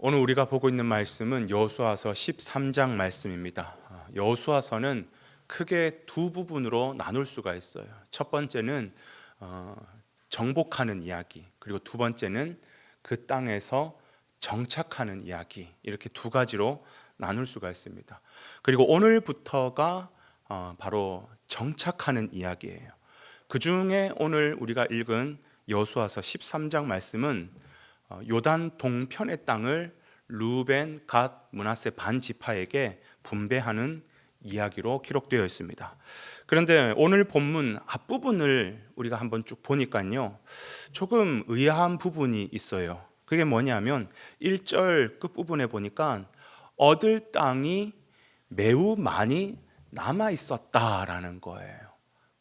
오늘 우리가 보고 있는 말씀은 여호수아서 13장 말씀입니다. 여호수아서는 크게 두 부분으로 나눌 수가 있어요. 첫 번째는 정복하는 이야기, 그리고 두 번째는 그 땅에서 정착하는 이야기, 이렇게 두 가지로 나눌 수가 있습니다. 그리고 오늘부터가 바로 정착하는 이야기예요. 그 중에 오늘 우리가 읽은 여호수아서 13장 말씀은 요단 동편의 땅을 르우벤, 갓, 므낫세 반 지파에게 분배하는 이야기로 기록되어 있습니다. 그런데 오늘 본문 앞부분을 우리가 한번 쭉 보니까요, 조금 의아한 부분이 있어요. 그게 뭐냐면 1절 끝부분에 보니까 얻을 땅이 매우 많이 남아 있었다라는 거예요.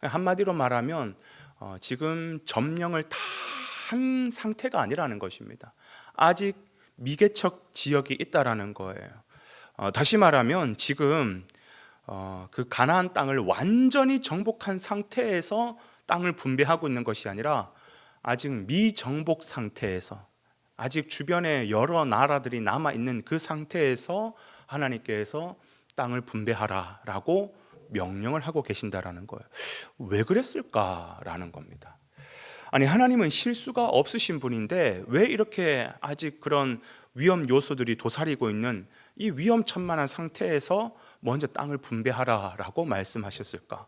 한마디로 말하면 지금 점령을 다 한 상태가 아니라는 것입니다. 아직 미개척 지역이 있다라는 거예요. 다시 말하면 지금 그 가나안 땅을 완전히 정복한 상태에서 땅을 분배하고 있는 것이 아니라 아직 미정복 상태에서, 아직 주변에 여러 나라들이 남아 있는 그 상태에서 하나님께서 땅을 분배하라라고 명령을 하고 계신다라는 거예요. 왜 그랬을까라는 겁니다. 아니, 하나님은 실수가 없으신 분인데 왜 이렇게 아직 그런 위험 요소들이 도사리고 있는 이 위험천만한 상태에서 먼저 땅을 분배하라라고 말씀하셨을까?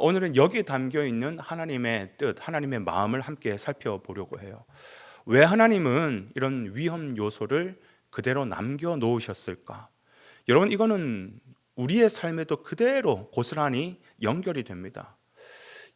오늘은 여기에 담겨 있는 하나님의 뜻, 하나님의 마음을 함께 살펴보려고 해요. 왜 하나님은 이런 위험 요소를 그대로 남겨 놓으셨을까? 여러분, 이거는 우리의 삶에도 그대로 고스란히 연결이 됩니다.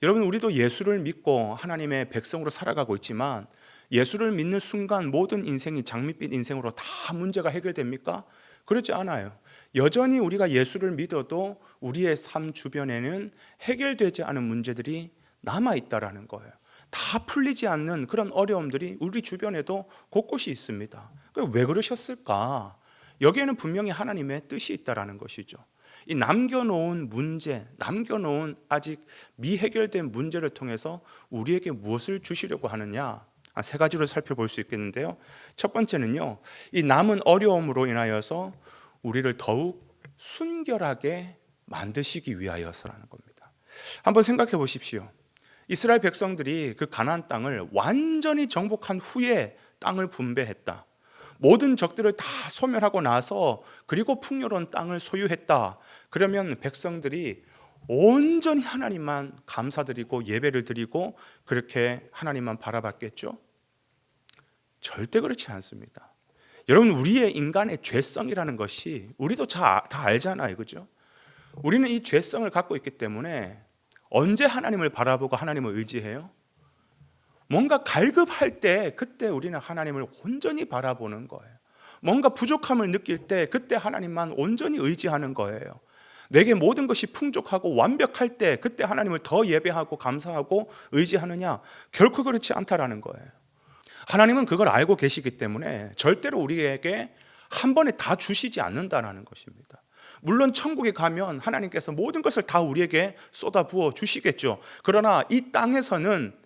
여러분, 우리도 예수를 믿고 하나님의 백성으로 살아가고 있지만 예수를 믿는 순간 모든 인생이 장밋빛 인생으로 다 문제가 해결됩니까? 그렇지 않아요. 여전히 우리가 예수를 믿어도 우리의 삶 주변에는 해결되지 않은 문제들이 남아있다라는 거예요. 다 풀리지 않는 그런 어려움들이 우리 주변에도 곳곳이 있습니다. 왜 그러셨을까? 여기에는 분명히 하나님의 뜻이 있다라는 것이죠. 이 남겨놓은 문제, 남겨놓은 아직 미해결된 문제를 통해서 우리에게 무엇을 주시려고 하느냐? 세 가지로 살펴볼 수 있겠는데요. 첫 번째는요, 이 남은 어려움으로 인하여서 우리를 더욱 순결하게 만드시기 위하여서라는 겁니다. 한번 생각해 보십시오. 이스라엘 백성들이 그 가나안 땅을 완전히 정복한 후에 땅을 분배했다. 모든 적들을 다 소멸하고 나서 그리고 풍요로운 땅을 소유했다. 그러면 백성들이 온전히 하나님만 감사드리고 예배를 드리고 그렇게 하나님만 바라봤겠죠? 절대 그렇지 않습니다. 여러분, 우리의 인간의 죄성이라는 것이 우리도 다 알잖아요, 그죠? 우리는 이 죄성을 갖고 있기 때문에 언제 하나님을 바라보고 하나님을 의지해요? 뭔가 갈급할 때 그때 우리는 하나님을 온전히 바라보는 거예요. 뭔가 부족함을 느낄 때 그때 하나님만 온전히 의지하는 거예요. 내게 모든 것이 풍족하고 완벽할 때 그때 하나님을 더 예배하고 감사하고 의지하느냐? 결코 그렇지 않다라는 거예요. 하나님은 그걸 알고 계시기 때문에 절대로 우리에게 한 번에 다 주시지 않는다라는 것입니다. 물론 천국에 가면 하나님께서 모든 것을 다 우리에게 쏟아부어 주시겠죠. 그러나 이 땅에서는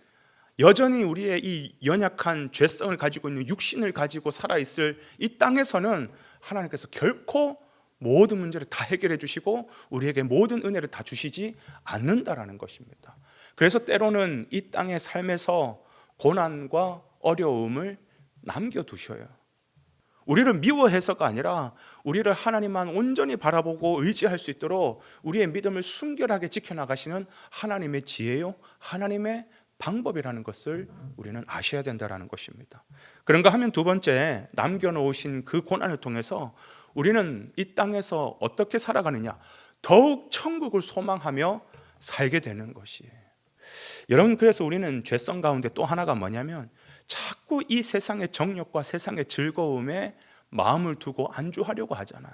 여전히 우리의 이 연약한 죄성을 가지고 있는 육신을 가지고 살아있을 이 땅에서는 하나님께서 결코 모든 문제를 다 해결해 주시고 우리에게 모든 은혜를 다 주시지 않는다라는 것입니다. 그래서 때로는 이 땅의 삶에서 고난과 어려움을 남겨두셔요. 우리를 미워해서가 아니라 우리를 하나님만 온전히 바라보고 의지할 수 있도록 우리의 믿음을 순결하게 지켜나가시는 하나님의 지혜요, 하나님의 방법이라는 것을 우리는 아셔야 된다는 것입니다. 그런가 하면 두 번째, 남겨놓으신 그 고난을 통해서 우리는 이 땅에서 어떻게 살아가느냐? 더욱 천국을 소망하며 살게 되는 것이에요. 여러분, 그래서 우리는 죄성 가운데 또 하나가 뭐냐면 자꾸 이 세상의 정욕과 세상의 즐거움에 마음을 두고 안주하려고 하잖아요.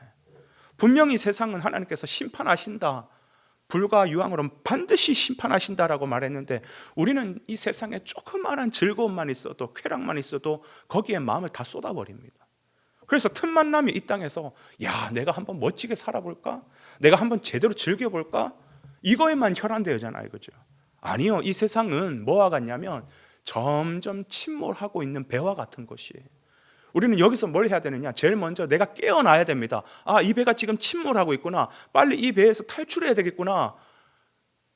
분명히 세상은 하나님께서 심판하신다, 불과 유황으로 반드시 심판하신다라고 말했는데 우리는 이 세상에 조그마한 즐거움만 있어도, 쾌락만 있어도 거기에 마음을 다 쏟아버립니다. 그래서 틈만 나면 이 땅에서 내가 한번 멋지게 살아볼까? 내가 한번 제대로 즐겨볼까? 이거에만 혈안되잖아요, 그죠? 아니요, 이 세상은 뭐와 같냐면 점점 침몰하고 있는 배와 같은 것이에요. 우리는 여기서 뭘 해야 되느냐? 제일 먼저 내가 깨어나야 됩니다. 아, 이 배가 지금 침몰하고 있구나. 빨리 이 배에서 탈출해야 되겠구나.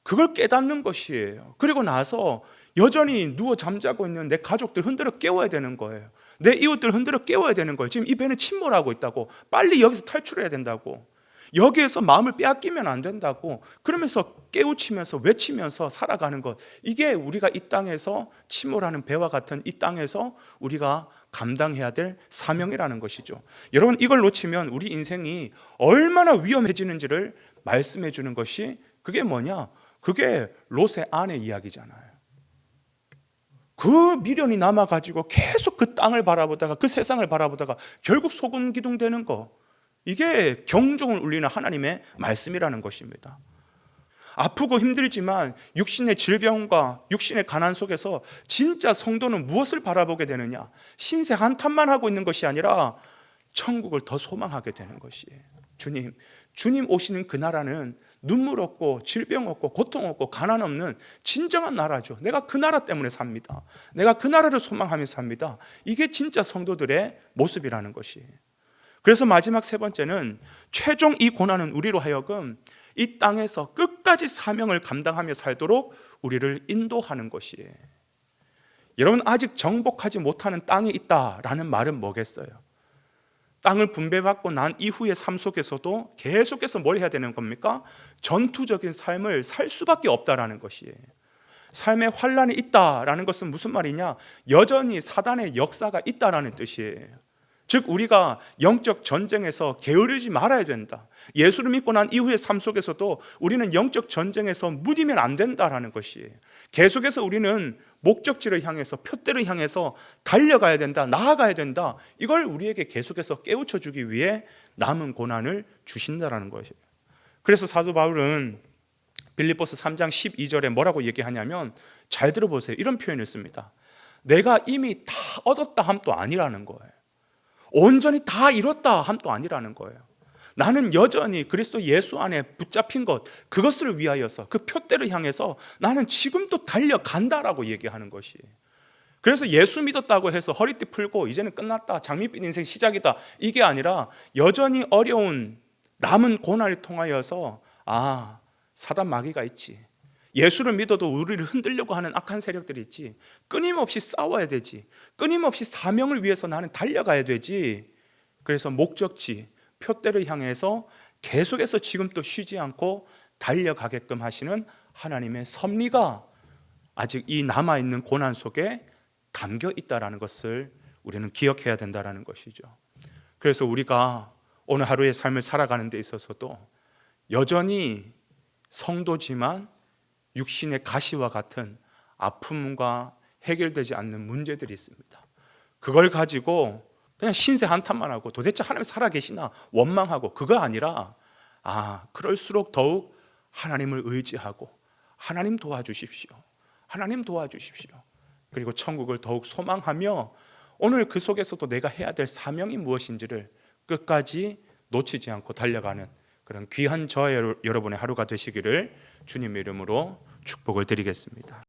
그걸 깨닫는 것이에요. 그리고 나서 여전히 누워 잠자고 있는 내 가족들 흔들어 깨워야 되는 거예요. 내 이웃들 흔들어 깨워야 되는 거예요. 지금 이 배는 침몰하고 있다고. 빨리 여기서 탈출해야 된다고. 여기에서 마음을 빼앗기면 안 된다고. 그러면서 깨우치면서 외치면서 살아가는 것, 이게 우리가 이 땅에서 침몰하는 배와 같은 이 땅에서 우리가 감당해야 될 사명이라는 것이죠. 여러분, 이걸 놓치면 우리 인생이 얼마나 위험해지는지를 말씀해 주는 것이, 그게 뭐냐? 그게 롯의 아내 이야기잖아요. 그 미련이 남아가지고 계속 그 땅을 바라보다가, 그 세상을 바라보다가 결국 소금 기둥 되는 거, 이게 경종을 울리는 하나님의 말씀이라는 것입니다. 아프고 힘들지만 육신의 질병과 육신의 가난 속에서 진짜 성도는 무엇을 바라보게 되느냐? 신세 한탄만 하고 있는 것이 아니라 천국을 더 소망하게 되는 것이에요. 주님 오시는 그 나라는 눈물 없고 질병 없고 고통 없고 가난 없는 진정한 나라죠. 내가 그 나라 때문에 삽니다. 내가 그 나라를 소망하며 삽니다. 이게 진짜 성도들의 모습이라는 것이에요. 그래서 마지막 세 번째는, 최종 이 고난은 우리로 하여금 이 땅에서 끝까지 사명을 감당하며 살도록 우리를 인도하는 것이에요. 여러분, 아직 정복하지 못하는 땅이 있다라는 말은 뭐겠어요? 땅을 분배받고 난 이후의 삶 속에서도 계속해서 뭘 해야 되는 겁니까? 전투적인 삶을 살 수밖에 없다라는 것이에요. 삶의 환란이 있다라는 것은 무슨 말이냐? 여전히 사단의 역사가 있다라는 뜻이에요. 즉, 우리가 영적 전쟁에서 게으르지 말아야 된다. 예수를 믿고 난 이후의 삶 속에서도 우리는 영적 전쟁에서 무디면 안 된다라는 것이에요. 계속해서 우리는 목적지를 향해서, 표대를 향해서 달려가야 된다, 나아가야 된다. 이걸 우리에게 계속해서 깨우쳐 주기 위해 남은 고난을 주신다라는 것이에요. 그래서 사도 바울은 빌립보서 3장 12절에 뭐라고 얘기하냐면, 잘 들어보세요. 이런 표현을 씁니다. 내가 이미 다 얻었다 함도 아니라는 거예요. 온전히 다 이뤘다 함도 아니라는 거예요. 나는 여전히 그리스도 예수 안에 붙잡힌 것, 그것을 위하여서, 그 표대를 향해서 나는 지금도 달려간다라고 얘기하는 것이에요. 그래서 예수 믿었다고 해서 허리띠 풀고 이제는 끝났다, 장밋빛 인생 시작이다, 이게 아니라 여전히 어려운 남은 고난을 통하여서, 아, 사단 마귀가 있지, 예수를 믿어도 우리를 흔들려고 하는 악한 세력들이 있지, 끊임없이 싸워야 되지, 끊임없이 사명을 위해서 나는 달려가야 되지. 그래서 목적지, 표대를 향해서 계속해서 지금 또 쉬지 않고 달려가게끔 하시는 하나님의 섭리가 아직 이 남아있는 고난 속에 담겨 있다는 것을 우리는 기억해야 된다는 것이죠. 그래서 우리가 오늘 하루의 삶을 살아가는 데 있어서도 여전히 성도지만 육신의 가시와 같은 아픔과 해결되지 않는 문제들이 있습니다. 그걸 가지고 그냥 신세 한탄만 하고 도대체 하나님 살아계시나 원망하고, 그거 아니라, 아, 그럴수록 더욱 하나님을 의지하고, 하나님 도와주십시오, 하나님 도와주십시오, 그리고 천국을 더욱 소망하며 오늘 그 속에서도 내가 해야 될 사명이 무엇인지를 끝까지 놓치지 않고 달려가는 그런 귀한 저와 여러분의 하루가 되시기를 주님의 이름으로 축복을 드리겠습니다.